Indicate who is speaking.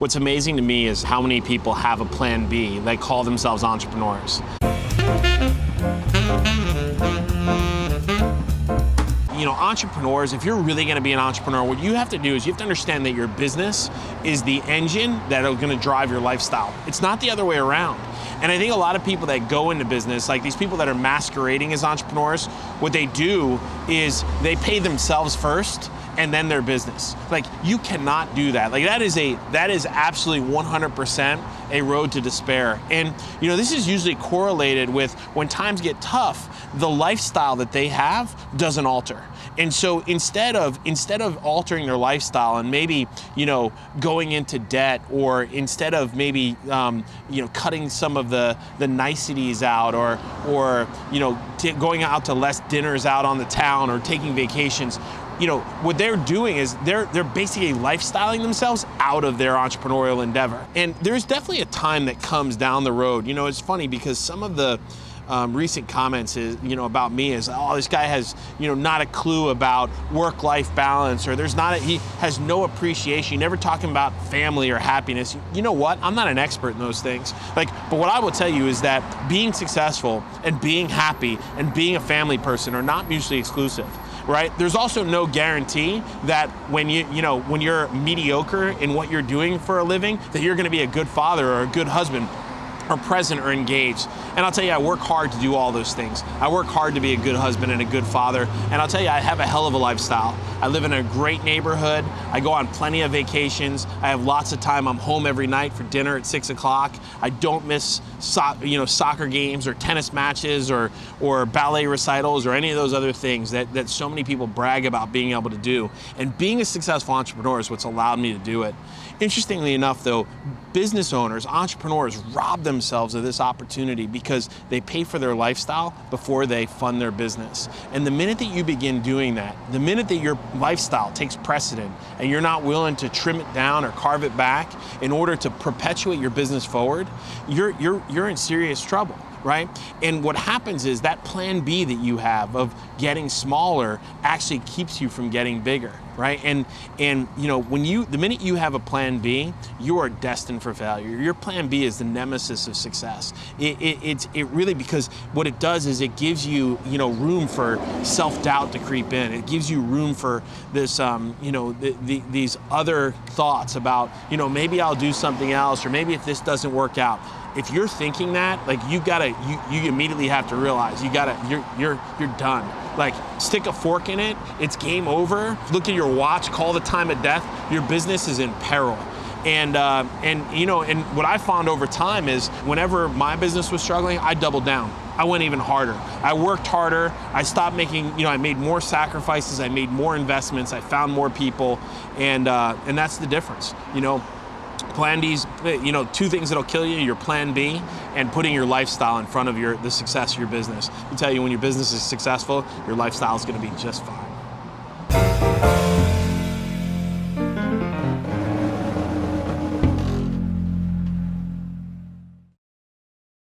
Speaker 1: What's amazing to me is how many people have a plan B. They call themselves entrepreneurs. You know, entrepreneurs, if you're really gonna be an entrepreneur, what you have to do is you have to understand that your business is the engine that are gonna drive your lifestyle. It's not the other way around. And I think a lot of people that go into business, like these people that are masquerading as entrepreneurs, what they do is they pay themselves first and then their business. Like, you cannot do that. Like, that is absolutely 100% a road to despair. And you know, this is usually correlated with when times get tough, the lifestyle that they have doesn't alter. And so instead of altering their lifestyle and maybe, you know, going into debt, or instead of maybe, you know, cutting some of the niceties out, or you know, going out to less dinners out on the town, or taking vacations, you know, what they're doing is they're basically lifestyling themselves out of their entrepreneurial endeavor. And there's definitely a time that comes down the road. You know, it's funny because some of the recent comments is, you know, about me is, oh, this guy has, you know, not a clue about work-life balance, or he has no appreciation, never talking about family or happiness. You know what? I'm not an expert in those things. Like, but what I will tell you is that being successful and being happy and being a family person are not mutually exclusive. Right? There's also no guarantee that when when you're mediocre in what you're doing for a living, that you're going to be a good father or a good husband or present or engaged. And I'll tell you, I work hard to do all those things. I work hard to be a good husband and a good father. And I'll tell you, I have a hell of a lifestyle. I live in a great neighborhood. I go on plenty of vacations. I have lots of time. I'm home every night for dinner at 6 o'clock. I don't miss soccer games or tennis matches or ballet recitals or any of those other things that so many people brag about being able to do. And being a successful entrepreneur is what's allowed me to do it. Interestingly enough, though, business owners, entrepreneurs rob themselves of this opportunity because they pay for their lifestyle before they fund their business. And the minute that you begin doing that, the minute that your lifestyle takes precedent and you're not willing to trim it down or carve it back in order to perpetuate your business forward, you're in serious trouble. Right? And what happens is that plan B that you have of getting smaller actually keeps you from getting bigger, right? And you know, the minute you have a plan B, you are destined for failure. Your plan B is the nemesis of success. It really, because what it does is it gives you, you know, room for self-doubt to creep in. It gives you room for this, you know, these other thoughts about, you know, maybe I'll do something else, or maybe if this doesn't work out. If you're thinking that, like, you immediately have to realize you're done. Like, stick a fork in it, it's game over. Look at your watch, call the time of death. Your business is in peril. And you know, and what I found over time is whenever my business was struggling, I doubled down. I went even harder. I worked harder. I stopped making, you know, I made more sacrifices. I made more investments. I found more people, and that's the difference. You know, Plan B's, you know, two things that'll kill you: your plan B and putting your lifestyle in front of the success of your business. I tell you, when your business is successful, your lifestyle is going to be just fine.